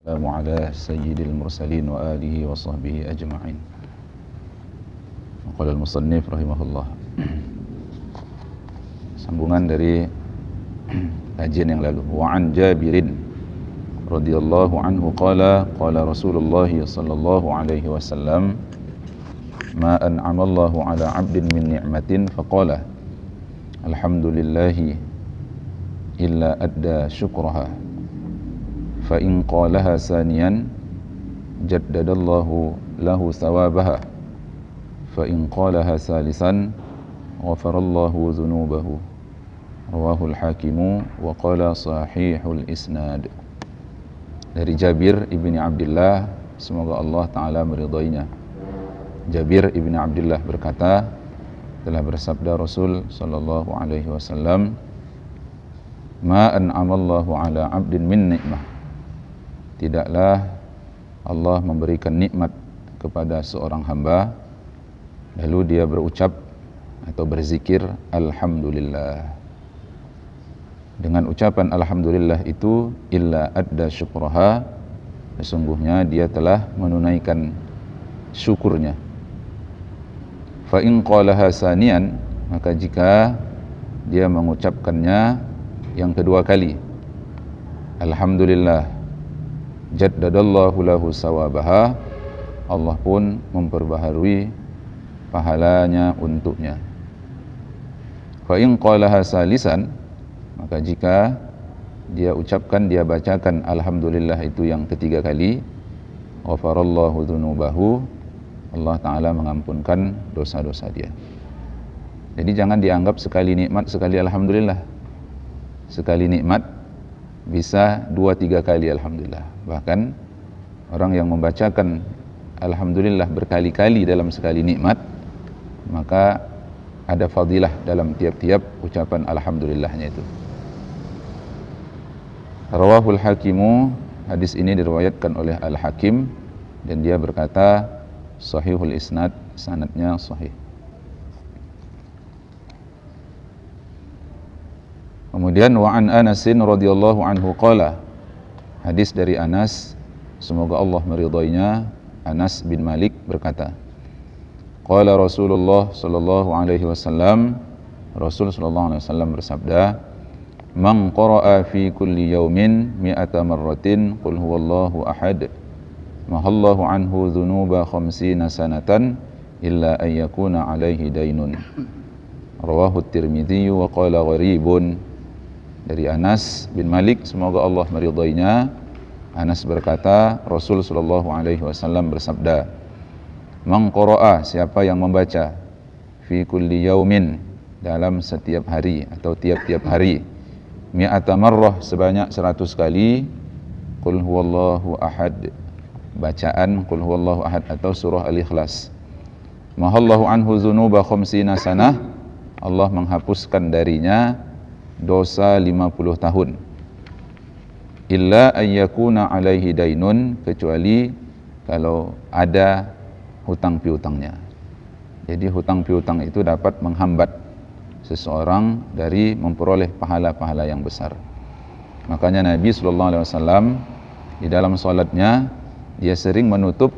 Assalamu ala sayyidil mursalin wa alihi wa sahbihi ajma'in. Qala al-musannif rahimahullah. Sambungan dari kajian yang lalu. Wa an Jabirin radhiyallahu anhu qala Rasulullah sallallahu alaihi wasallam ma an'ama Allahu ala 'abdin min ni'matin faqala alhamdulillahi illa adda syukraha fa in qalaha saniyan jaddadallahu lahu thawabaha fa in qalaha salisan ghafarallahu dhunubahu rawahul hakimu wa qala sahihul isnad. Dari Jabir ibni Abdullah, semoga Allah Ta'ala meridainya. Jabir ibni Abdullah berkata, telah bersabda Rasul sallallahu alaihi wasallam, ma an'amallahu ala 'abdin min ni'mah, tidaklah Allah memberikan nikmat kepada seorang hamba lalu dia berucap atau berzikir alhamdulillah. Dengan ucapan alhamdulillah itu illa adda syukraha, sesungguhnya dia telah menunaikan syukurnya. Fa in qalaha saniyan, maka jika dia mengucapkannya yang kedua kali, alhamdulillah, jaddadallahu lahu sawabaha, Allah pun memperbaharui pahalanya untuknya. Fa in qalaha salisan, maka jika dia ucapkan, dia bacakan alhamdulillah itu yang ketiga kali, ghafarallahu dzunubahu, Allah Ta'ala mengampunkan dosa-dosa dia. Jadi jangan dianggap sekali nikmat, sekali alhamdulillah. Sekali nikmat bisa 2-3 kali alhamdulillah. Bahkan orang yang membacakan alhamdulillah berkali-kali dalam sekali nikmat, maka ada fadilah dalam tiap-tiap ucapan alhamdulillahnya itu. Rawahul hakimu, hadis ini diriwayatkan oleh Al-Hakim dan dia berkata sahihul isnad, sanadnya sahih. Kemudian wa an Anasin radhiyallahu anhu qala, hadis dari Anas, semoga Allah meridainya, Anas bin Malik berkata, qala Rasulullah sallallahu alaihi wasallam, Rasul sallallahu alaihi wasallam bersabda, man qara'a fi kulli yawmin mi'ata marratin qul huwallahu ahad mahallahu anhu dhunuba 50 sanatan illa an yakuna alaihi dainun. Rawahu at-Tirmidzi wa qala gharibun. Dari Anas bin Malik, semoga Allah meridainya, Anas berkata, Rasul sallallahu alaihi wasallam bersabda, man qara'a, siapa yang membaca, fi kulli yaumin, dalam setiap hari atau tiap-tiap hari, mi'ata marrah, sebanyak 100 kali, qul huwallahu ahad, bacaan qul huwallahu ahad atau surah Al-Ikhlas, mahallahu anhu dzunuba 50 sanah, Allah menghapuskan darinya dosa 50 tahun. Illa ayyakuna alaihi dainun, kecuali kalau ada hutang piutangnya. Jadi hutang piutang itu dapat menghambat seseorang dari memperoleh pahala-pahala yang besar. Makanya Nabi SAW di dalam salatnya dia sering menutup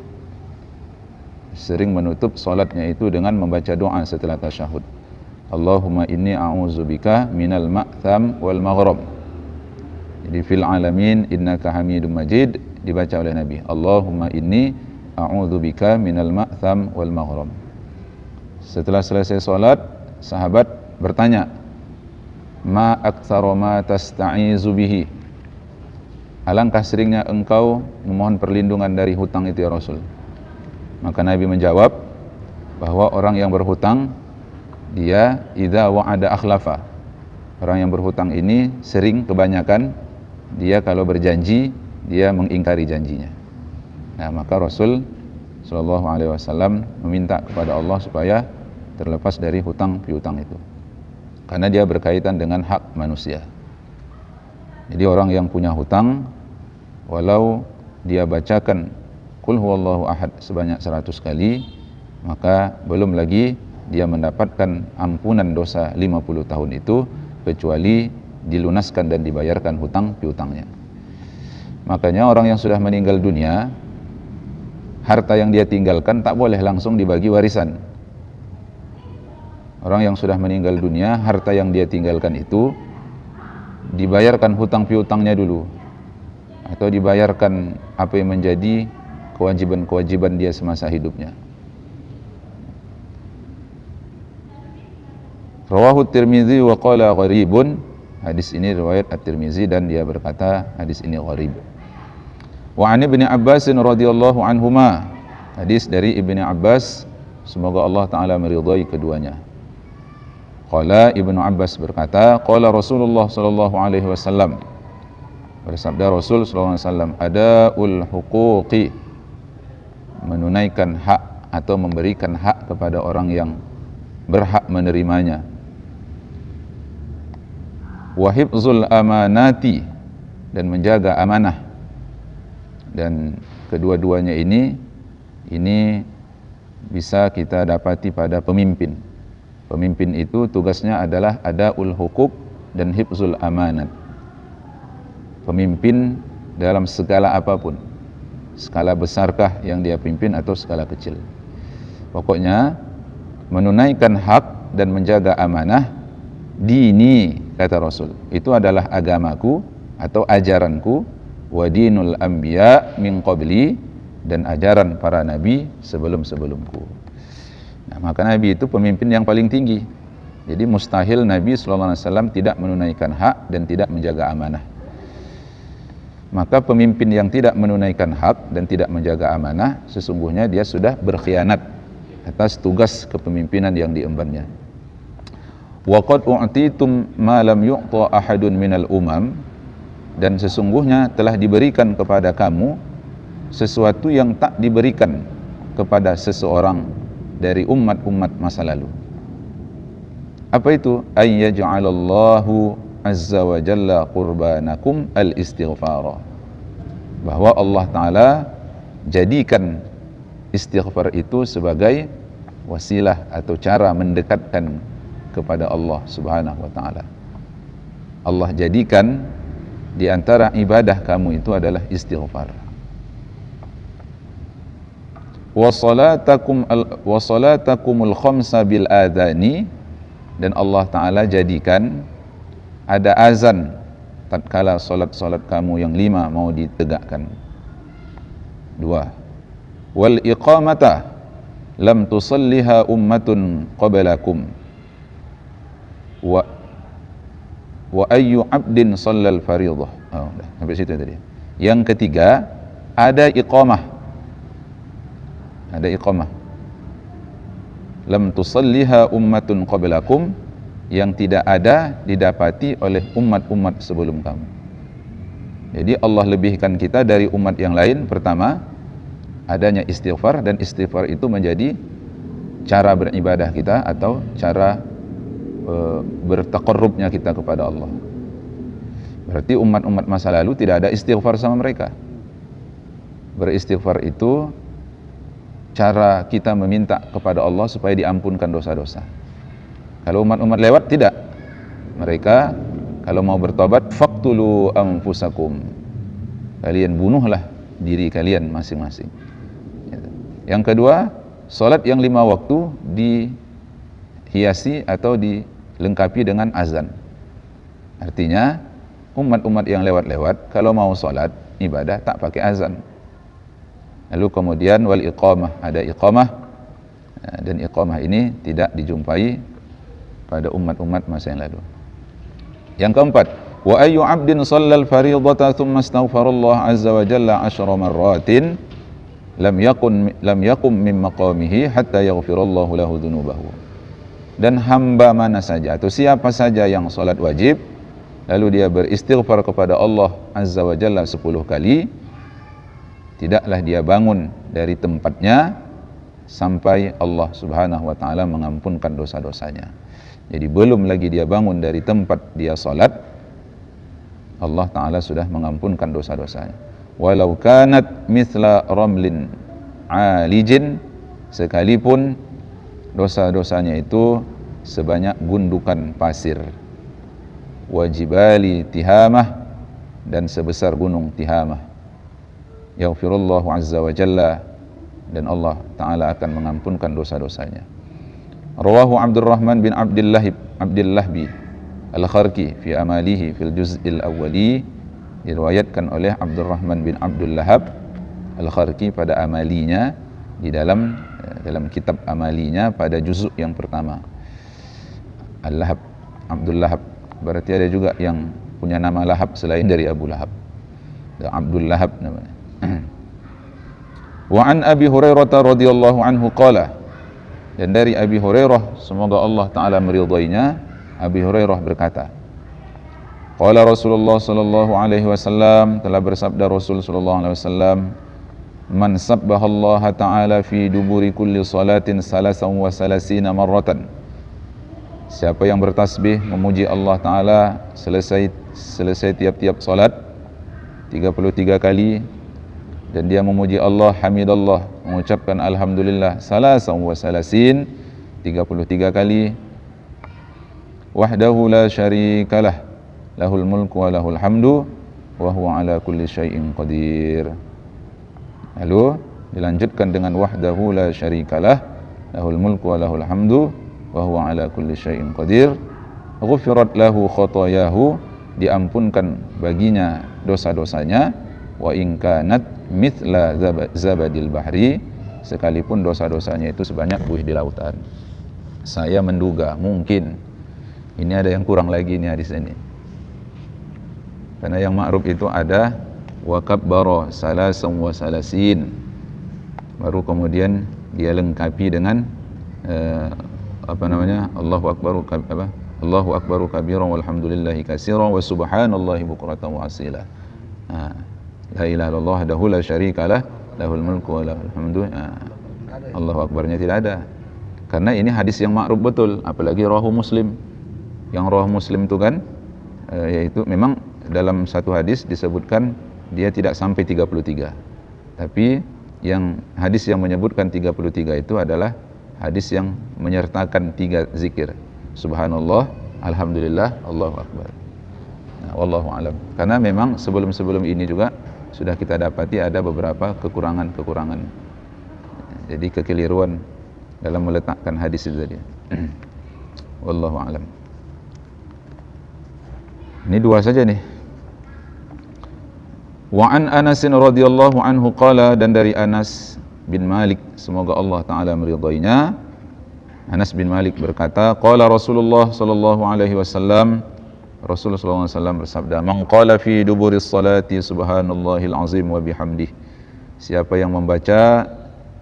salatnya itu dengan membaca doa setelah tasyahud. Allahumma inni a'udzubika minal ma'tham wal maghrab. Jadi fil alamin innaka hamidum majid dibaca oleh Nabi. Allahumma inni a'udzubika minal ma'tham wal maghrab. Setelah selesai salat, sahabat bertanya, ma aktsara ma tasta'izu bihi, alangkah seringnya engkau memohon perlindungan dari hutang itu ya Rasul. Maka Nabi menjawab bahwa orang yang berhutang, dia idza wa'ada akhlafa. Orang yang berhutang ini sering, kebanyakan dia kalau berjanji dia mengingkari janjinya. Nah, maka Rasul sallallahu alaihi wasallam meminta kepada Allah supaya terlepas dari hutang piutang itu, karena dia berkaitan dengan hak manusia. Jadi orang yang punya hutang, walau dia bacakan qul huwallahu ahad sebanyak 100 kali, maka belum lagi dia mendapatkan ampunan dosa 50 tahun itu, kecuali dilunaskan dan dibayarkan hutang piutangnya. Makanya orang yang sudah meninggal dunia, harta yang dia tinggalkan tak boleh langsung dibagi warisan. Orang yang sudah meninggal dunia, harta yang dia tinggalkan itu dibayarkan hutang piutangnya dulu, atau dibayarkan apa yang menjadi kewajiban-kewajiban dia semasa hidupnya. Rawahu Tirmizi wa qala gharibun. Hadis ini riwayat At-Tirmizi dan dia berkata hadis ini gharib. Wa an Ibnu Abbas radhiyallahu anhuma. Hadis dari Ibnu Abbas, semoga Allah taala meridhai keduanya. Qala Ibnu Abbas berkata, qala Rasulullah sallallahu alaihi wasallam. Bersabda Rasul sallallahu alaihi wasallam, adaul huquqi, menunaikan hak atau memberikan hak kepada orang yang berhak menerimanya. Wa hifzul amanati, dan menjaga amanah. Dan kedua-duanya ini bisa kita dapati pada pemimpin. Pemimpin itu tugasnya adalah adaul hukuk dan hifzul amanat. Pemimpin dalam segala apapun, skala besarkah yang dia pimpin atau skala kecil, pokoknya menunaikan hak dan menjaga amanah. Dini, kata Rasul, itu adalah agamaku atau ajaranku, wa dinul anbiya min qabli, dan ajaran para nabi sebelum-sebelumku. Nah, maka nabi itu pemimpin yang paling tinggi. Jadi mustahil Nabi SAW tidak menunaikan hak dan tidak menjaga amanah. Maka pemimpin yang tidak menunaikan hak dan tidak menjaga amanah, sesungguhnya dia sudah berkhianat atas tugas kepemimpinan yang diembannya. Wa qad u'titum ma lam yu'ta ahadun minal umam, dan sesungguhnya telah diberikan kepada kamu sesuatu yang tak diberikan kepada seseorang dari umat-umat masa lalu. Apa itu? Ay yaj'alallahu azza wa jalla qurbanakum al-istighfar. Bahwa Allah Ta'ala jadikan istighfar itu sebagai wasilah atau cara mendekatkan kepada Allah Subhanahu wa Ta'ala. Allah jadikan di antara ibadah kamu itu adalah istighfar. Wa salatakumul khamsa bil adhani, dan Allah Ta'ala jadikan ada azan tatkala salat-salat kamu yang 5 mau ditegakkan. 2. Wal iqamata lam tusalliha ummatun qablakum, wa ayyu abdin shallal fariidah. Oh, udah sampai situ tadi. Yang ketiga, ada iqamah. Ada iqamah. Lam tusalliha ummatun qablakum, yang tidak ada didapati oleh umat-umat sebelum kamu. Jadi Allah lebihkan kita dari umat yang lain. Pertama, adanya istighfar, dan istighfar itu menjadi cara beribadah kita atau cara bertaqarrubnya kita kepada Allah. Berarti umat-umat masa lalu tidak ada istighfar sama mereka. Beristighfar itu cara kita meminta kepada Allah supaya diampunkan dosa-dosa. Kalau umat-umat lewat tidak. Mereka kalau mau bertobat, faqtulu anfusakum, kalian bunuhlah diri kalian masing-masing. Yang kedua, salat yang 5 waktu dihiasi atau dilengkapi dengan azan. Artinya umat-umat yang lewat-lewat kalau mau salat ibadah tak pakai azan. Lalu kemudian wal iqamah, ada iqamah, dan iqamah ini tidak dijumpai pada umat-umat masa yang lalu. Yang keempat, wa ayyu 'abdin shallal fariidata thumma astaghfarallah azza wa jalla 10 marratin lam yakum min maqamihi hatta yaghfirallahu lahu dhunubahu. Dan hamba mana saja atau siapa saja yang salat wajib lalu dia beristighfar kepada Allah azza wa jalla 10 kali, tidaklah dia bangun dari tempatnya sampai Allah Subhanahu wa Ta'ala mengampunkan dosa-dosanya. Jadi belum lagi dia bangun dari tempat dia salat, Allah Ta'ala sudah mengampunkan dosa-dosanya. Walau kanat mithla ramlin alijin, sekalipun dosa-dosanya itu sebanyak gundukan pasir. Wajibali tihamah, dan sebesar gunung Tihamah. yaghfirullahu azza wa jalla, dan Allah Ta'ala akan mengampunkan dosa-dosanya. Rawahu Abdurrahman bin Abdillahbi Al-Kharki fi amalihi fil juz'il awwali, diriwayatkan oleh Abdurrahman bin Abdul Lahab Al-Kharki pada amalinya, di dalam kitab amalinya pada juzuk yang pertama. Al-Lahab, Abdul Lahab, berarti ada juga yang punya nama Lahab selain dari Abu Lahab, Abdul Lahab namanya. Wa an Abi Hurairah radhiyallahu anhu qala, dan dari Abi Hurairah, semoga Allah Ta'ala meridainya, Abi Hurairah berkata, qala Rasulullah sallallahu alaihi wasallam, telah bersabda Rasul sallallahu alaihi wasallam, man sabbahallaha ta'ala fi duburi kulli salatin salasan wa salasina marratan, siapa yang bertasbih memuji Allah Ta'ala selesai tiap-tiap salat 33 kali, dan dia memuji Allah, hamidallah, mengucapkan alhamdulillah, salasan wa salasin, 33 kali, wahdahu la syarikalah, lahul mulku wa lahul hamdu wa huwa ala kulli syai'in qadir. Lalu dilanjutkan dengan wahdahu la syarikalah, lahul mulku wa lahul hamdu wa huwa ala kulli syai'in qadir. Ghufirat lahu khotoyahu, diampunkan baginya dosa-dosanya, wa in kanat mithla zabadil bahri, sekalipun dosa-dosanya itu sebanyak buih di lautan. Saya menduga mungkin ini ada yang kurang lagi nih hadis ini, karena yang ma'ruf itu ada wa kabbara salasan wa salasin, baru kemudian dia lengkapi dengan Allahu akbaru Allahu akbaru kabiran walhamdulillahi katsiran wa subhanallahi bukratan wa asila. La ilaha illallah wahdahu la syarikalah, lahul mulku wa lahul hamdu. Allahu akbarnya tidak ada, karena ini hadis yang ma'ruf betul, apalagi rawahu Muslim. Yang rawahu Muslim itu kan yaitu memang dalam satu hadis disebutkan dia tidak sampai 33, tapi yang hadis yang menyebutkan 33 itu adalah hadis yang menyertakan 3 zikir, subhanallah, alhamdulillah, Allahu akbar. Wallahu alam. Karena memang sebelum ini juga sudah kita dapati ada beberapa kekurangan, jadi kekeliruan dalam meletakkan hadis itu tadi. Wallahu alam. Ini 2 saja nih. Wa an Anas radhiyallahu anhu qala, dan dari Anas bin Malik, semoga Allah Ta'ala meridainya, Anas bin Malik berkata, qala Rasulullah sallallahu alaihi wasallam, Rasulullah sallallahu alaihi wasallam bersabda, man qala fi duburis salati subhanallahil azim wa bihamdih, siapa yang membaca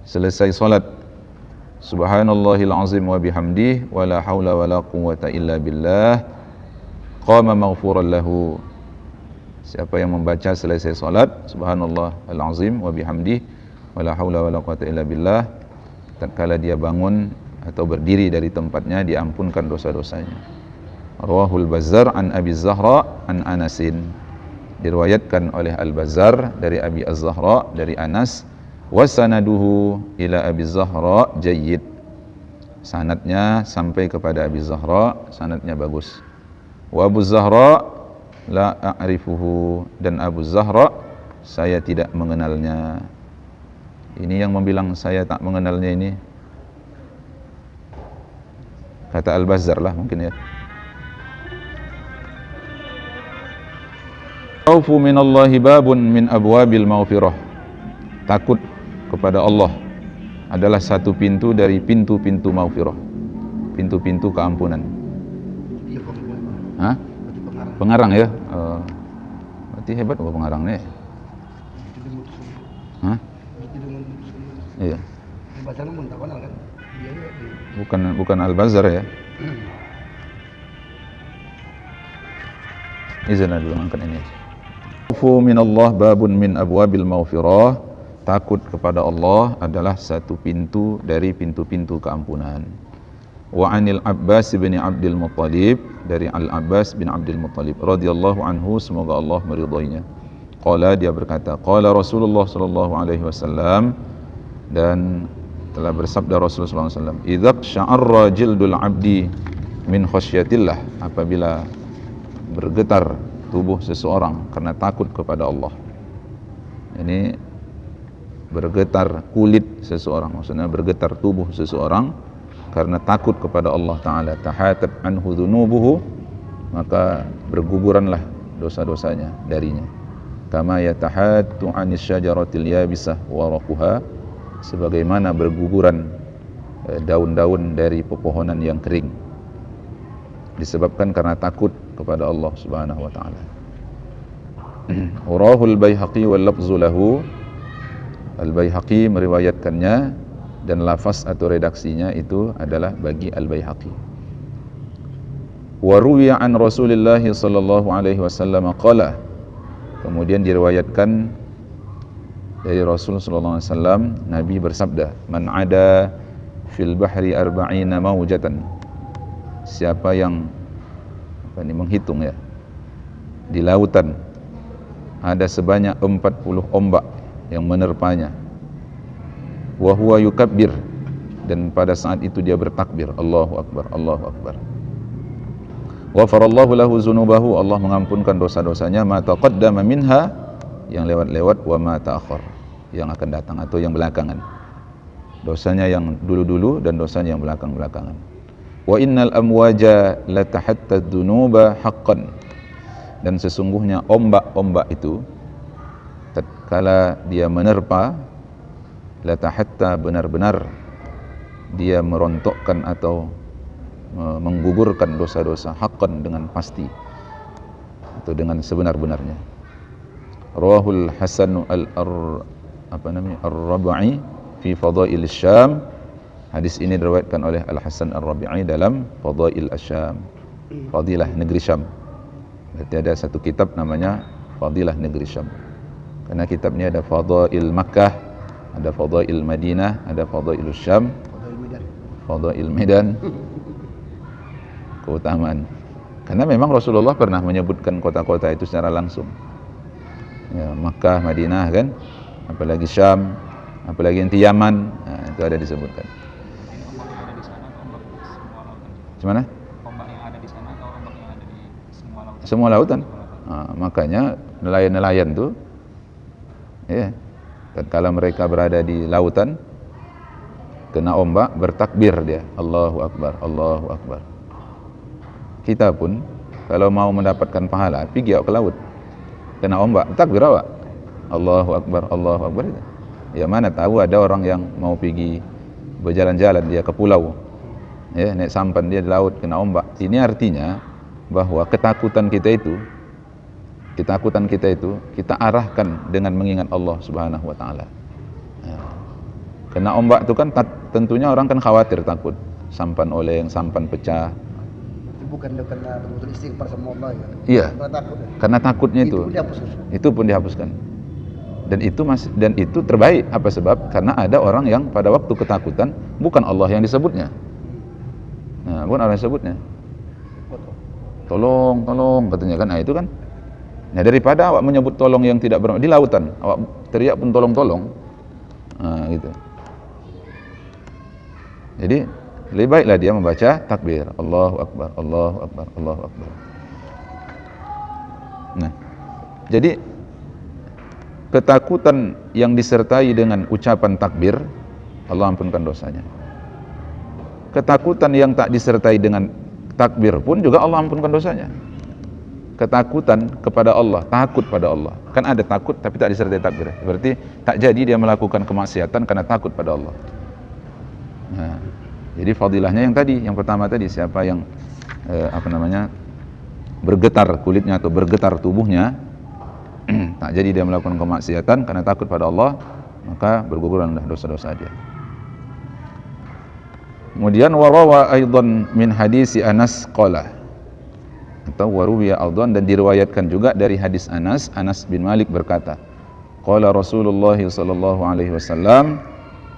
selesai salat subhanallahil azim wa bihamdih wa la haula wa la quwwata illa billah, qama maghfuran lahu, siapa yang membaca selesai salat subhanallah al-azim wa bihamdih wa la haula wa la quwwata illa billah, tatkala dia bangun atau berdiri dari tempatnya, diampunkan dosa-dosanya. Rawahul Bazzar an Abi Zahra an Anasin, diriwayatkan oleh Al-Bazzar dari Abi Az-Zahra dari Anas, wa sanaduhu ila Abi Zahra jayyid, sanadnya sampai kepada Abi Zahra, sanadnya bagus. Wa Abu Zahra la a'rifuhu, dan Abu Zahra saya tidak mengenalnya. Ini yang membilang saya tak mengenalnya ini kata Al-Bazzar lah mungkin ya. Khaufu minallahi babun min abwabil maghfirah, takut kepada Allah adalah satu pintu dari pintu-pintu maghfirah, pintu-pintu keampunan. Hah? Pengarang ya? Berarti hebat apa pengarangnya? Hah? Iya. Bukan Al-Bazzar ya? Izin dulu angkat ini. Khaufu minallah babun min abwabil maghfirah, takut kepada Allah adalah satu pintu dari pintu-pintu keampunan. Wa anil Abbas bin Abdul Muttalib, dari Al-Abbas bin Abdul Muttalib radhiyallahu anhu, semoga Allah meridainya. Qala, dia berkata, qala Rasulullah sallallahu alaihi wasallam, dan telah bersabda Rasulullah sallallahu alaihi wasallam, idza sya'arra jildul 'abdi min khasyatillah, apabila bergetar tubuh seseorang karena takut kepada Allah. Ini bergetar kulit seseorang, maksudnya bergetar tubuh seseorang karena takut kepada Allah Ta'ala. Tahatat anhu dhunubuhu, maka berguguranlah dosa-dosanya darinya. Kama yatahattu anis syajaratil yabisah waraquha, sebagaimana berguguran daun-daun dari pepohonan yang kering, disebabkan karena takut kepada Allah Subhanahu wa taala. Urahul Baihaqi wal lafzu lahu, Al-Baihaqi meriwayatkannya dan lafaz atau redaksinya itu adalah bagi Al-Baihaqi. Wa ruwiya an Rasulillah sallallahu alaihi wasallam qala, kemudian diriwayatkan dari Rasul sallallahu alaihi wasallam, Nabi bersabda, man ada fil bahri arba'ina maujatan, siapa yang menghitung ya, di lautan ada sebanyak 40 ombak yang menerpanya, wa huwa yukabbir, dan pada saat itu dia bertakbir, Allahu Akbar, Allahu Akbar. Ghafarallahu lahu zunubahu, Allah mengampunkan dosa-dosanya, ma taqaddama minha, yang lewat-lewat, wa ma ta'akhir, yang akan datang atau yang belakangan. Dosanya yang dulu-dulu dan dosanya yang belakang-belakangan. Wa innal amwaja latahatta dzunuba haqqan, dan sesungguhnya ombak-ombak itu tatkala dia menerpa, latahatta, benar-benar dia merontokkan atau menggugurkan dosa-dosa, haqqan, dengan pasti atau dengan sebenar-benarnya. Rawahul Hasan Ar-Rabi'i fi Fadail Syam, hadis ini diriwayatkan oleh Al-Hasan Ar-Rabi'i dalam Fadail Syam, Fadilah Negeri Syam. Berarti ada satu kitab namanya Fadilah Negeri Syam, karena kitabnya ada Fadail Makkah, ada Fadail Madinah, ada Fadail Syam, Fadail Medan, keutamaan. Karena memang Rasulullah pernah menyebutkan kota-kota itu secara langsung ya, Makkah, Madinah kan, apalagi Syam, apalagi nanti Yaman, nah, itu ada disebutkan. Ombak yang ada di sana atau ombak semua lautan? Gimana? Ombak yang ada di sana atau ombak yang ada di semua lautan? Semua lautan. Nah, makanya nelayan-nelayan tuh, ya, tatkala mereka berada di lautan, kena ombak, bertakbir dia, Allahu Akbar, Allahu Akbar. Kita pun kalau mau mendapatkan pahala, pergi ke laut, kena ombak, takbir awak, Allahu Akbar, Allahu Akbar. Ya, mana tahu ada orang yang mau pergi berjalan-jalan dia ke pulau, ya, naik sampan dia di laut, kena ombak. Ini artinya bahwa ketakutan kita itu kita arahkan dengan mengingat Allah Subhanahu wa taala. Ya. Kena ombak itu kan tentunya orang kan khawatir, takut sampan oleng, sampan pecah. Bukan karena betul istighfar sama Allah ya. Iya. Takut. Karena takutnya itu. Itu pun dihapuskan. Dan itu terbaik. Apa sebab? Karena ada orang yang pada waktu ketakutan bukan Allah yang disebutnya. Nah, bukan Allah yang disebutnya. Tolong katanya kan. Nah, itu kan. Nah, daripada awak menyebut tolong yang tidak bermakna di lautan, awak teriak pun tolong. Nah, gitu. Jadi lebih baiklah dia membaca takbir, Allahu Akbar, Allahu Akbar, Allahu Akbar. Nah, jadi ketakutan yang disertai dengan ucapan takbir, Allah ampunkan dosanya. Ketakutan yang tak disertai dengan takbir pun juga Allah ampunkan dosanya. Ketakutan kepada Allah, takut pada Allah. Kan ada takut tapi tak disertai takbir. Berarti tak jadi dia melakukan kemaksiatan karena takut pada Allah. Nah, jadi fadilahnya yang tadi, yang pertama tadi, siapa yang bergetar kulitnya atau bergetar tubuhnya, tak jadi dia melakukan kemaksiatan karena takut pada Allah, maka bergugurlah dosa-dosa dia. Kemudian warawa aidan min hadisi Anas qala, atau waruwiya aidan, dan diriwayatkan juga dari hadis Anas bin Malik berkata, qala Rasulullah sallallahu alaihi wasallam,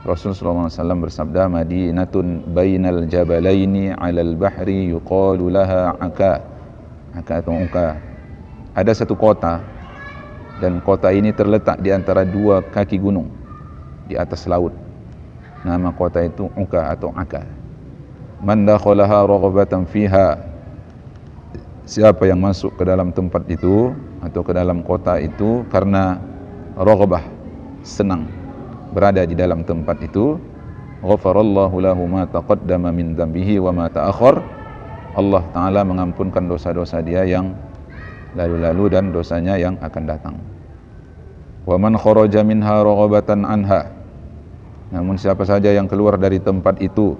Rasulullah SAW bersabda, Madinatun bainal jabalaini 'alal bahri yuqalu laha Aka atau Uka. Ada satu kota, dan kota ini terletak di antara dua kaki gunung di atas laut. Nama kota itu Uka atau Aka. Man dakhalaha raghbatan fiha, siapa yang masuk ke dalam tempat itu atau ke dalam kota itu karena raghbah, senang, berada di dalam tempat itu, ghafarallahu lahu ma taqaddama min dzambihi wa ma ta'akhkhar. Allah Ta'ala mengampunkan dosa-dosa dia yang lalu-lalu dan dosanya yang akan datang. Wa man kharaja minha raghabatan anha. Namun siapa saja yang keluar dari tempat itu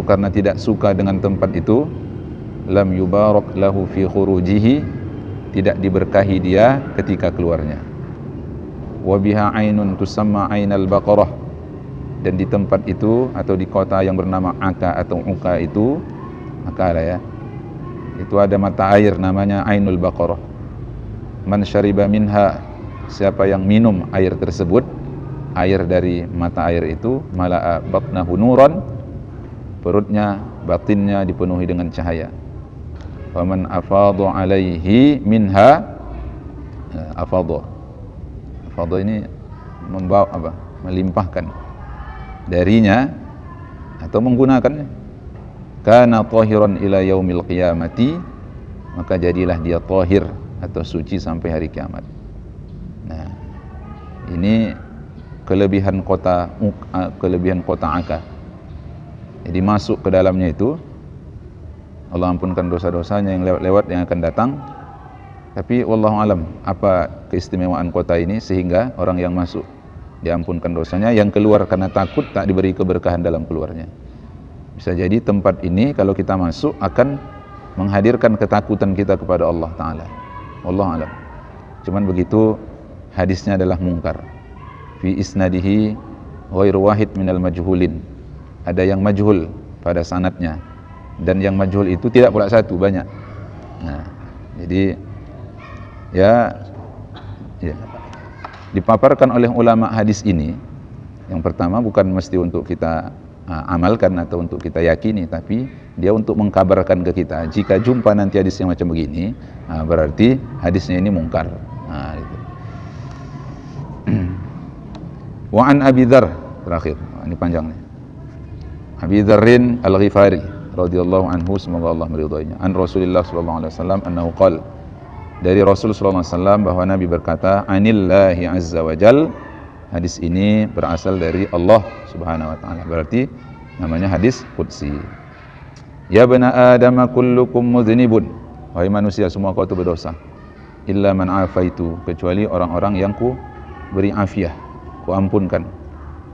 karena tidak suka dengan tempat itu, lam yubarak lahu fi khurujihi, tidak diberkahi dia ketika keluarnya. Wa biha ainun tusamma ainal baqarah, dan di tempat itu atau di kota yang bernama Aka atau Uka itu, Aka lah ya, itu ada mata air namanya Ainul Baqarah. Man syariba minha, siapa yang minum air tersebut, air dari mata air itu, mala'a batnahu nuran, perutnya, batinnya dipenuhi dengan cahaya. Wa man afadha alaihi minha, afadha ini membawa apa? Melimpahkan darinya atau menggunakannya. Kana tahiran ila yaumil qiyamati, maka jadilah dia tahir atau suci sampai hari kiamat. Nah, ini kelebihan kota Aka. Jadi masuk ke dalamnya itu, Allah ampunkan dosa-dosanya yang lewat yang akan datang. Tapi wallahu alam, apa keistimewaan kota ini sehingga orang yang masuk diampunkan dosanya, yang keluar karena takut tak diberi keberkahan dalam keluarnya. Bisa jadi tempat ini kalau kita masuk akan menghadirkan ketakutan kita kepada Allah Ta'ala. Wallahu alam. Cuman begitu, hadisnya adalah mungkar. Fi isnadihi ghairu wahid minal majhulin. Ada yang majhul pada sanadnya, dan yang majhul itu tidak pula satu, banyak. Nah, jadi ya dipaparkan oleh ulama hadis ini, yang pertama bukan mesti untuk kita amalkan atau untuk kita yakini, tapi dia untuk mengkabarkan ke kita, jika jumpa nanti hadis yang macam begini, berarti hadisnya ini mungkar. Gitu. Wa an Abi Dzar, terakhir, ini panjangnya. Abi Dzarrin Al-Ghifari radhiyallahu anhu, semoga Allah meridhoinya, an Rasulullah sallallahu alaihi wasallam annahu qala, dari Rasul sallallahu alaihi wasallam bahwa Nabi berkata, anillahi azza wa jal, hadis ini berasal dari Allah Subhanahu wa taala, berarti namanya hadis qudsi. Ya bani Adam kullukum mudznibun, wahai manusia semua kau itu berdosa, illa man afaitu, kecuali orang-orang yang ku beri afiah, ku ampunkan.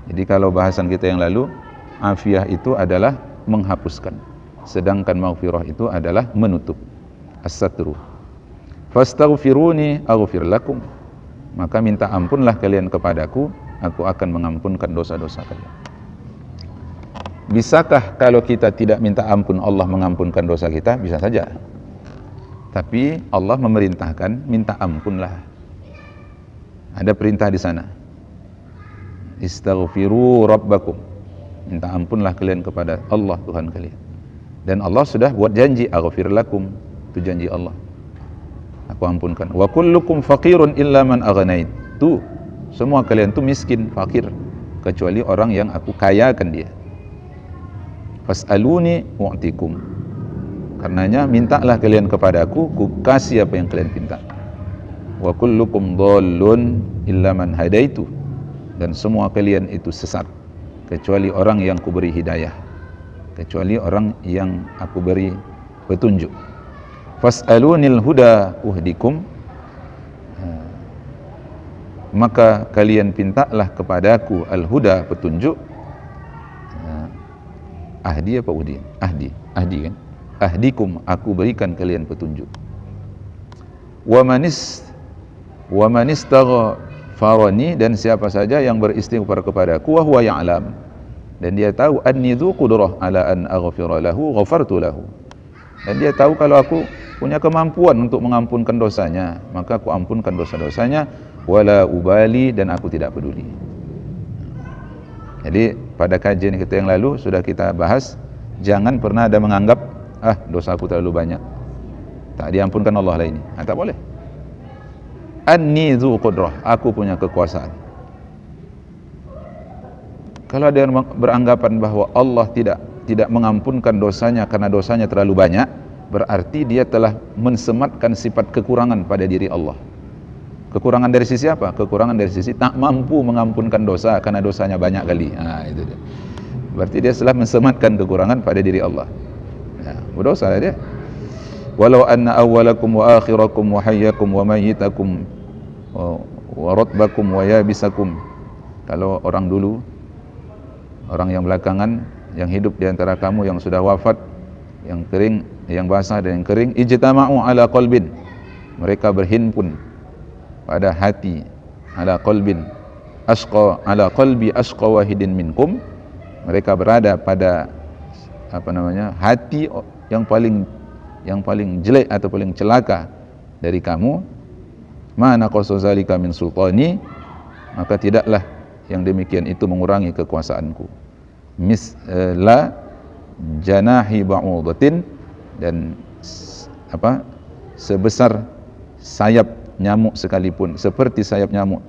Jadi kalau bahasan kita yang lalu, afiah itu adalah menghapuskan, sedangkan maghfirah itu adalah menutup, as-satru. Fastaghfiruni aghfir lakum, maka minta ampunlah kalian kepadaku, aku akan mengampunkan dosa-dosa kalian. Bisakah kalau kita tidak minta ampun Allah mengampunkan dosa kita? Bisa saja. Tapi Allah memerintahkan minta ampunlah. Ada perintah di sana. Istaghfiru rabbakum, minta ampunlah kalian kepada Allah Tuhan kalian. Dan Allah sudah buat janji, aghfir lakum, itu janji Allah, aku ampunkan. Wa kullukum faqirun illa man aghnait, tuh semua kalian tuh miskin, fakir, kecuali orang yang aku kayakan dia. Fas'aluni u'tikum, karenanya mintalah kalian kepadaku, ku kasih apa yang kalian minta. Wa kullukum dhallun illa man hadaitu, dan semua kalian itu sesat kecuali orang yang ku beri hidayah, kecuali orang yang aku beri petunjuk. Fas'alunil huda uhdikum, maka kalian pintalah kepadaku al-huda, petunjuk. Ahdi apa udin? Ahdi kan? Ahdikum, aku berikan kalian petunjuk. Wa manis taghfarani, dan siapa saja yang beristighfar kepadaku, wa huwa ya'lam, dan dia tahu anni dzu qudrah ala an aghfira lahu ghafartu lahu, dan dia tahu kalau aku punya kemampuan untuk mengampunkan dosanya, maka aku ampunkan dosa-dosanya, wala ubali, dan aku tidak peduli. Jadi pada kajian kita yang lalu sudah kita bahas, jangan pernah ada menganggap dosaku terlalu banyak, tak diampunkan Allah lah ini. Tak boleh. Anni dzu qudrah, aku punya kekuasaan. Kalau ada yang beranggapan bahwa Allah tidak mengampunkan dosanya karena dosanya terlalu banyak, berarti dia telah mensematkan sifat kekurangan pada diri Allah. Kekurangan dari sisi apa? Kekurangan dari sisi tak mampu mengampunkan dosa karena dosanya banyak kali. Itu dia. Berarti dia telah mensematkan kekurangan pada diri Allah. Berdosa lah dia. Walau anna awwalakum wa akhirakum wa hayyakum wa mayyitakum wa ratbakum wa yabisakum. Kalau orang dulu, orang yang belakangan, yang hidup di antara kamu yang sudah wafat, yang kering, yang basah dan yang kering, ijtama'u ala qalbin. Mereka berhimpun pada hati, ala qalbin asqa, ala qalbi asqa wahidin minkum. Mereka berada pada hati yang paling jelek atau paling celaka dari kamu. Mana qasazalika min sultani, maka tidaklah yang demikian itu mengurangi kekuasaanku. Misla janahi ba'udatin, dan sebesar sayap nyamuk sekalipun, seperti sayap nyamuk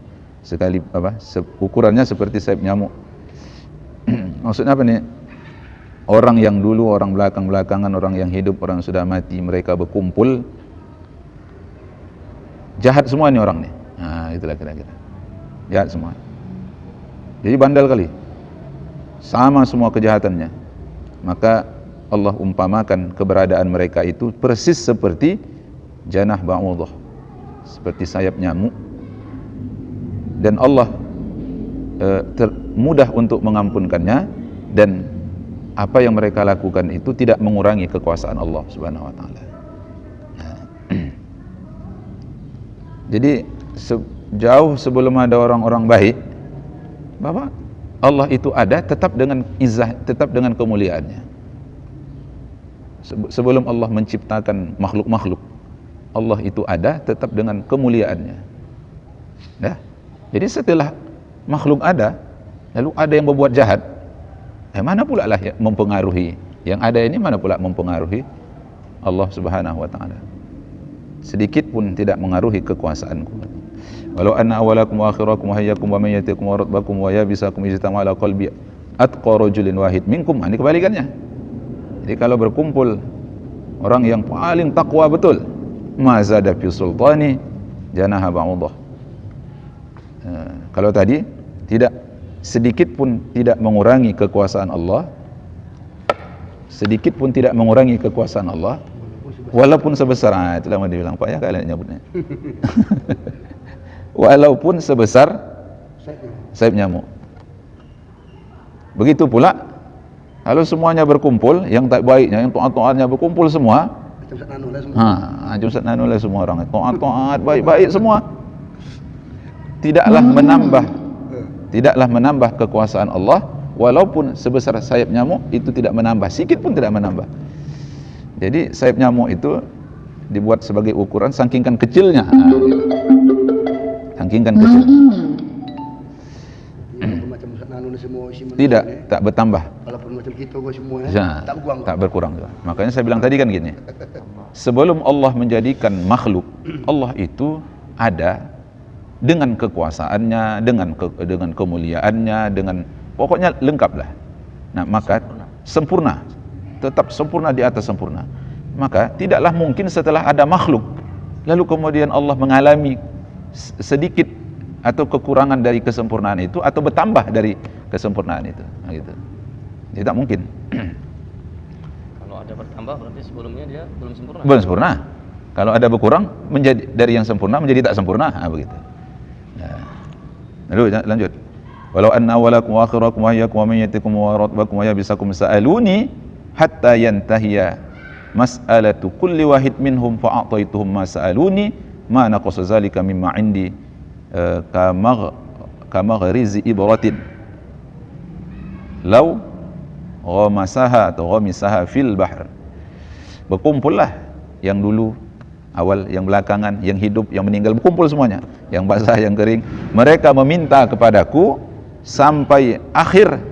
ukurannya seperti sayap nyamuk. Maksudnya apa nih? Orang yang dulu, orang belakangan, orang yang hidup, orang yang sudah mati, mereka berkumpul, jahat semua nih orang nih. Itulah kira-kira jahat semua, jadi bandel kali, sama semua kejahatannya. Maka Allah umpamakan keberadaan mereka itu persis seperti janah ba'udah, seperti sayap nyamuk, dan Allah mudah untuk mengampunkannya, dan apa yang mereka lakukan itu tidak mengurangi kekuasaan Allah Subhanahu wa taala. Jadi jauh sebelum ada orang-orang baik, bahwa Allah itu ada tetap dengan izzah, tetap dengan kemuliaannya. Sebelum Allah menciptakan makhluk-makhluk, Allah itu ada tetap dengan kemuliaannya. Jadi setelah makhluk ada, lalu ada yang berbuat jahat, mana pula lah yang mempengaruhi? Yang ada ini mana pula mempengaruhi Allah Subhanahu wa taala? Sedikit pun tidak mengaruhi kekuasaanku. Walau anna awwalakum wa akhirakum wa hayyakum wa mayyitakum wa ratbakum wa yabisakum ijtama ala qalbi atqa rajulin wahid minkum. Ini kebalikannya. Jadi kalau berkumpul orang yang paling takwa betul, mazada fi sultani janaha ba'udah. Kalau tadi tidak sedikit pun tidak mengurangi kekuasaan Allah, sedikit pun tidak mengurangi kekuasaan Allah, walaupun sebesar, itulah yang dibilang Pak ya, kalian nyebutnya. Walaupun sebesar sayap nyamuk. Begitu pula kalau semuanya berkumpul, yang tak baiknya, yang taat-taatnya berkumpul semua, macam Ustaz Nanu lah semua orang, taat-taat baik-baik semua, tidaklah menambah kekuasaan Allah, walaupun sebesar sayap nyamuk itu tidak menambah, sedikit pun tidak menambah. Jadi sayap nyamuk itu dibuat sebagai ukuran saking kecilnya. Saking kecil. Tidak, tak bertambah. Walaupun macam kita semua tak berkurang. Makanya saya bilang tadi kan gini. Sebelum Allah menjadikan makhluk, Allah itu ada dengan kekuasaannya, dengan kemuliaannya, dengan pokoknya lengkap lah. Nah, maka sempurna, tetap sempurna di atas sempurna. Maka tidaklah mungkin setelah ada makhluk lalu kemudian Allah mengalami sedikit atau kekurangan dari kesempurnaan itu, atau bertambah dari kesempurnaan itu. Nah, gitu. Tidak mungkin. Kalau ada bertambah berarti sebelumnya dia belum sempurna. Belum sempurna. Kalau ada berkurang menjadi dari yang sempurna menjadi tak sempurna. Begitu. Lalu lanjut. Walau anna awwalakum wa akhirakum wa hayyakum wa mayyitakum wa ratbakum wa yabisakum sa'aluni hatta yantahiya mas'alatu kulli wahid minhum fa'ataituhum ma sa'aluni ma naqasa zalika mimma indi kama gharizi ibratin law ghamasaha atau ghamisaha fil bahr. Berkumpullah yang dulu awal, yang belakangan, yang hidup, yang meninggal, berkumpul semuanya, yang basah, yang kering. Mereka meminta kepadaku sampai akhir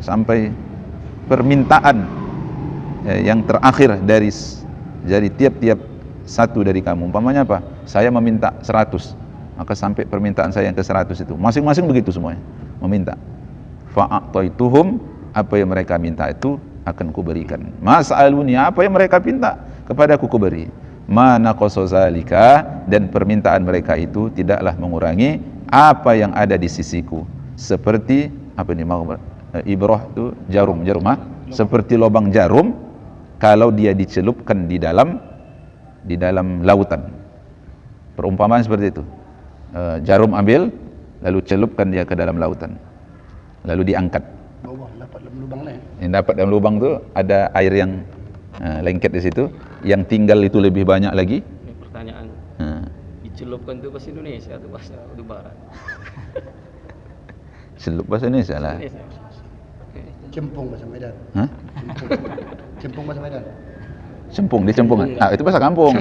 sampai permintaan yang terakhir dari tiap-tiap satu dari kamu. Umpamanya apa? Saya meminta 100, maka sampai permintaan saya yang ke 100 itu. Masing-masing begitu semuanya meminta. Fa'ataituhum, apa yang mereka minta itu akan kuberikan. Mas'aluni, apa yang mereka minta kepadaku kuberi. ma naqasa zalika, dan permintaan mereka itu tidaklah mengurangi apa yang ada di sisiku. Seperti apa ini mau ibrah itu jarum seperti lubang jarum kalau dia dicelupkan di dalam lautan. Perumpamaan seperti itu. Jarum ambil lalu celupkan dia ke dalam lautan. Lalu diangkat. Bawah dapat dalam lubang lain. Yang dapat dalam lubang tu ada air yang lengket di situ, yang tinggal itu lebih banyak lagi. Ini pertanyaan. Dicelupkan itu bahasa Indonesia atau bahasa Barat? Celup bahasa Indonesia lah. Cempung bahasa Medan. Hah? Cempung bahasa Medan. Cempung, dicempungkan. Itu bahasa kampung.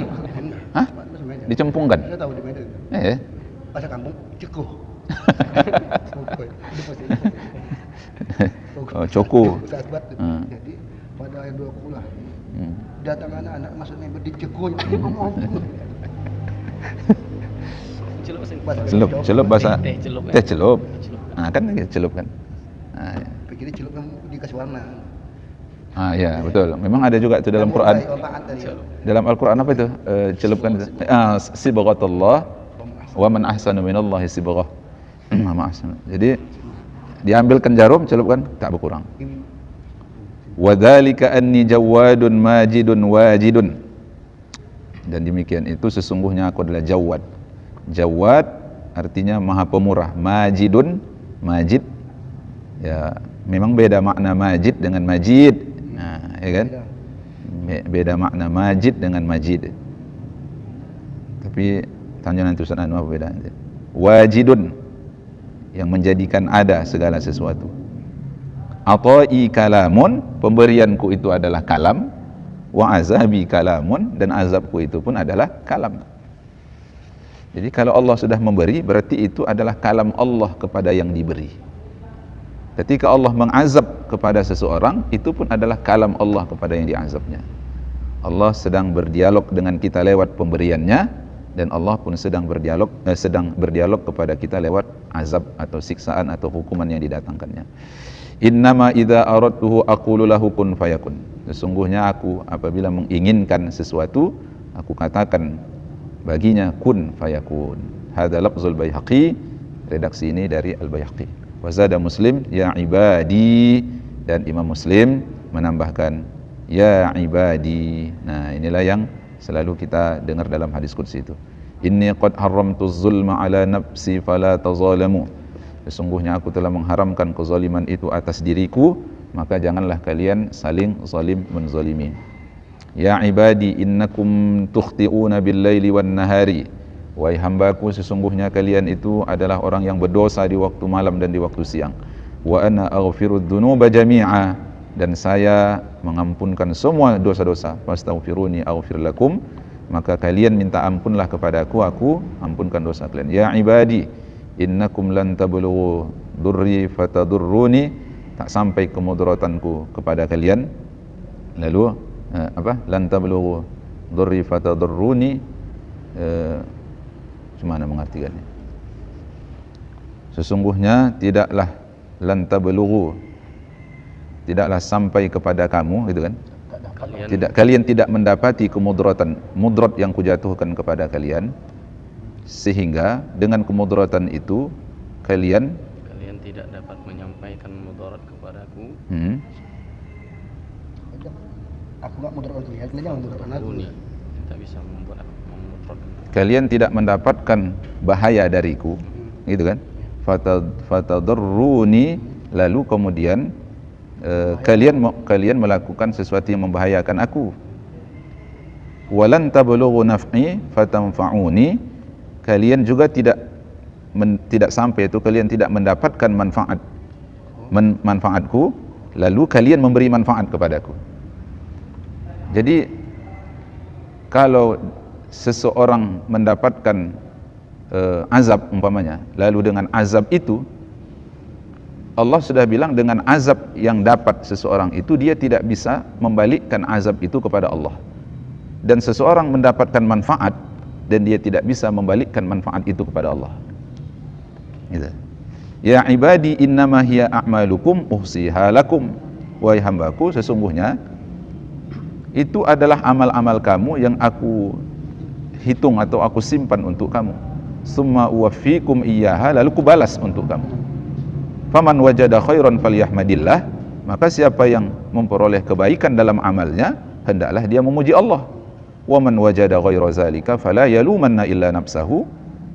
Hah? Bahasa Medan. Dicempungkan. Saya tahu di Medan. Bahasa kampung cekuh. Oh, coku. Jadi pada ayat 20 lah. Datang anak-anak maksudnya berdicekuh. Celup bahasa teh celup. Kan celup kan. Pikirnya celup kan dikasih warna. Ya betul. Memang ada juga itu dalam Quran. Dalam Al-Quran apa itu? Celupkan itu. Sibghatullah wa man ahsanu minallahi sibghah. Jadi diambilkan jarum, celupkan, tak berkurang. Wa dzalika anni jawadun majidun wajidun. Dan demikian itu sesungguhnya aku adalah Jawad. Jawad artinya maha pemurah. Majidun, majid. Ya, memang beda makna majid dengan majid. Ya kan? Beda makna majid dengan majid. Tapi tanya nanti Ustaz apa bedanya? Wajidun, yang menjadikan ada segala sesuatu. Ata'i kalamun, pemberianku itu adalah kalam. Wa azabi kalamun, dan azabku itu pun adalah kalam. Jadi kalau Allah sudah memberi, berarti itu adalah kalam Allah kepada yang diberi. Ketika Allah mengazab kepada seseorang, itu pun adalah kalam Allah kepada yang diazabnya. Allah sedang berdialog dengan kita lewat pemberiannya, dan Allah pun sedang berdialog kepada kita lewat azab atau siksaan atau hukuman yang didatangkannya. Innama idza aradtuhu aqulu lahu kun fayakun. Sesungguhnya aku apabila menginginkan sesuatu, aku katakan baginya kun fayakun. Hadza lafzul Baihaqi, redaksi ini dari Al-Baihaqi. Wa zada Muslim ya ibadi, dan Imam Muslim menambahkan ya ibadi. Nah, inilah yang selalu kita dengar dalam hadis qudsi itu. Inni qad haramtu zulma ala nafsi fala tazalamu. Sesungguhnya aku telah mengharamkan kezaliman itu atas diriku, maka janganlah kalian saling zalim menzalimi. Ya ibadi innakum tukhti'una bil-laili wan-nahari. Wahai hambaku, sesungguhnya kalian itu adalah orang yang berdosa di waktu malam dan di waktu siang. Wa ana aghfirudz dzunuba jami'a, dan saya mengampunkan semua dosa-dosa. Fastaghfiruni aghfir lakum, maka kalian minta ampunlah kepadaku, aku ampunkan dosa kalian. Ya ibadi innakum lan tablughu durri fatadurruni, tak sampai kemudaratanku kepada kalian. Lalu lan tablughu durri fatadurruni, gimana mengartikannya? Sesungguhnya tidaklah lan tablughu, tidaklah sampai kepada kamu, gitu kan? Kalian tidak mendapati kemudaratan, mudrat yang kujatuhkan kepada kalian, sehingga dengan kemudaratan itu kalian tidak dapat menyampaikan mudarat kepadaku. Aku enggak mudarat kalian, jangan mudarat aku. Tidak bisa membuat memudaratkan. Kalian tidak mendapatkan bahaya dariku, gitu kan? Fatadurruni, lalu kemudian kalian melakukan sesuatu yang membahayakan aku. Walan tablughu naf'i fatanfa'uni, kalian juga tidak sampai itu, kalian tidak mendapatkan manfaatku, lalu kalian memberi manfaat kepadaku. Jadi kalau seseorang mendapatkan azab umpamanya, lalu dengan azab itu Allah sudah bilang dengan azab yang dapat seseorang itu dia tidak bisa membalikkan azab itu kepada Allah. Dan seseorang mendapatkan manfaat dan dia tidak bisa membalikkan manfaat itu kepada Allah. Gitu. Ya ibadi innama hiya a'malukum uhsiha lakum. Wahai hambaku, sesungguhnya itu adalah amal-amal kamu yang aku hitung atau aku simpan untuk kamu. Summa uwaffikum iyyaha, lalu kubalas untuk kamu. Faman wajada khairan falyahmadillah, maka siapa yang memperoleh kebaikan dalam amalnya, hendaklah dia memuji Allah. Wa man wajada ghaira zalika fala yalumanna illa nafsahu,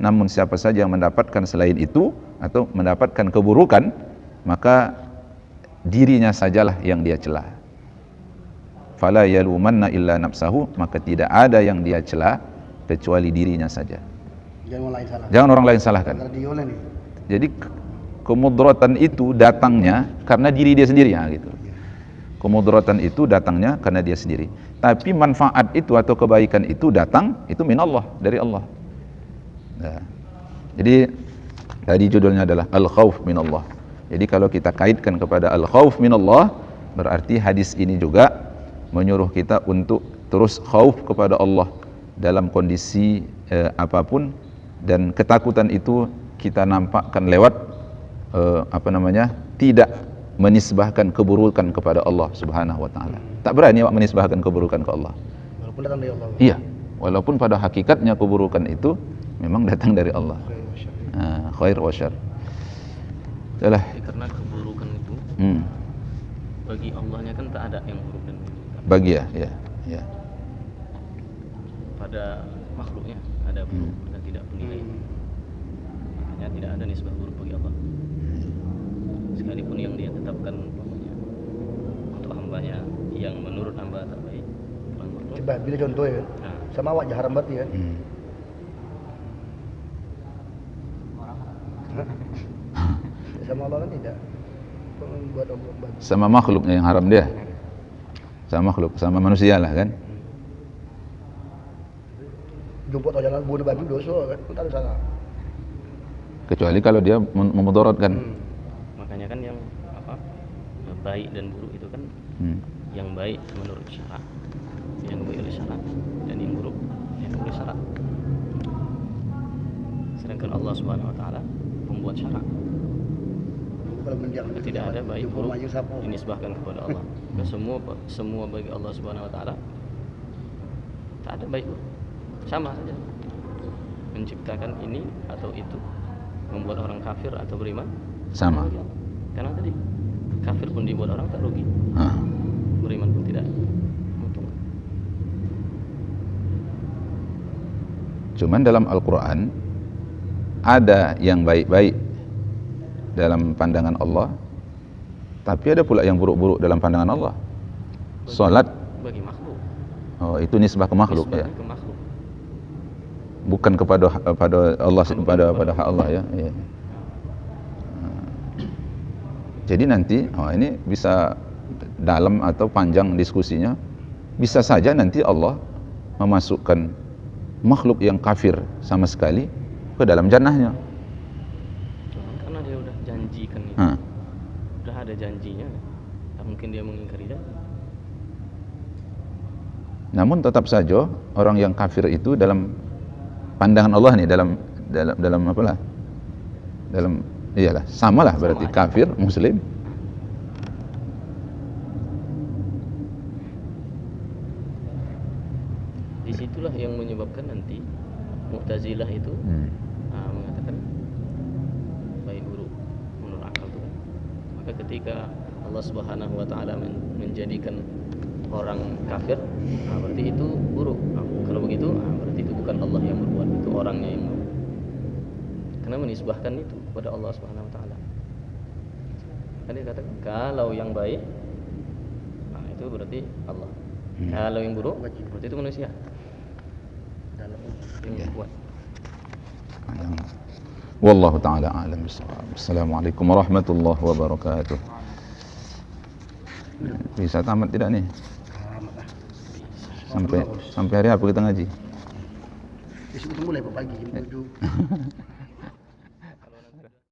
namun siapa saja yang mendapatkan selain itu atau mendapatkan keburukan, maka dirinya sajalah yang dia celah. Fala yalumanna illa nafsahu, maka tidak ada yang dia celah kecuali dirinya saja. Jangan orang lain salah. Jangan orang lain salahkan. Karena dia oleh nih. Jadi kemudaratan itu datangnya karena diri dia sendiri, ya, gitu. Kemudaratan itu datangnya karena dia sendiri. Tapi manfaat itu atau kebaikan itu datang itu min Allah, dari Allah. Nah, jadi tadi judulnya adalah al-khauf min Allah. Jadi kalau kita kaitkan kepada al-khauf min Allah, berarti hadis ini juga menyuruh kita untuk terus khauf kepada Allah dalam kondisi apapun, dan ketakutan itu kita nampakkan lewat tidak menisbahkan keburukan kepada Allah Subhanahu wa taala. Tak berani awak menisbahkan keburukan ke Allah. Walaupun datang dari Allah. Iya, walaupun pada hakikatnya keburukan itu memang datang dari Allah. Khair wa syarr. Itulah. Karena keburukan itu bagi Allahnya kan tak ada yang buruk dan baik. Bagi ya. Pada makhluknya ada buruk dan tidak bernilai. Makanya tidak ada nisbah buruk bagi Allah. Sekalipun yang dia tetapkan umpamanya untuk hambanya yang menurut hamba tak baik, orang makhluk. Coba bila contoh ya. Sama awak haram berarti ya. Sama Allah kan tidak. Buat Allah. Sama makhluknya yang haram dia. Sama makhluk, sama manusia lah kan. Jumpa atau jalan bunuh babi dosa kan, tak ada salah. Kecuali kalau dia memudaratkan. Makanya kan yang baik dan buruk itu kan yang baik menurut syarak, yang baik oleh syarak, dan yang buruk yang oleh syarak. Sedangkan Allah Subhanahu wa taala membuat syarak. Tidak ada baik buruk dinisbahkan kepada Allah. Semua bagi Allah Subhanahu wa taala. Tak ada baik buruk. Sama saja. Menciptakan ini atau itu, membuat orang kafir atau beriman Sama. Karena tadi kafir pun dibuat orang tak rugi. Beriman pun tidak untung. Cuman dalam Al-Quran ada yang baik-baik dalam pandangan Allah, tapi ada pula yang buruk-buruk dalam pandangan Allah. Salat bagi makhluk. Oh, itu nisbah ke makhluk ya. Ke makhluk. Bukan kepada Allah, pada hak Allah ya. Iya. Jadi nanti ini bisa dalam atau panjang diskusinya. Bisa saja nanti Allah memasukkan makhluk yang kafir sama sekali ke dalam jannahnya. Karena dia udah janjikan itu. Udah ada janjinya. Tak mungkin dia mengingkari janji. Namun tetap saja orang yang kafir itu dalam pandangan Allah nih, dalam apalah? Dalam iyalah, samalah berarti kafir, muslim. Disitulah yang menyebabkan nanti Mu'tazilah itu mengatakan baik buruk menurut akal itu kan. Maka ketika Allah Subhanahu wa taala menjadikan orang kafir, berarti itu buruk. Kalau begitu, berarti itu bukan Allah yang berbuat, itu orangnya yang berbuat. Karena menisbahkan itu kepada Allah Subhanahu wa taala. Kan dia katakan kalau yang baik, itu berarti Allah. Kalau yang buruk, berarti itu manusia. Yang berbuat. Wallahu taala a'lam bissawab. Assalamualaikum warahmatullahi wabarakatuh. Bisa tamat tidak nih? Sampai hari apa kita ngaji? Besok kita mulai pagi jam 7.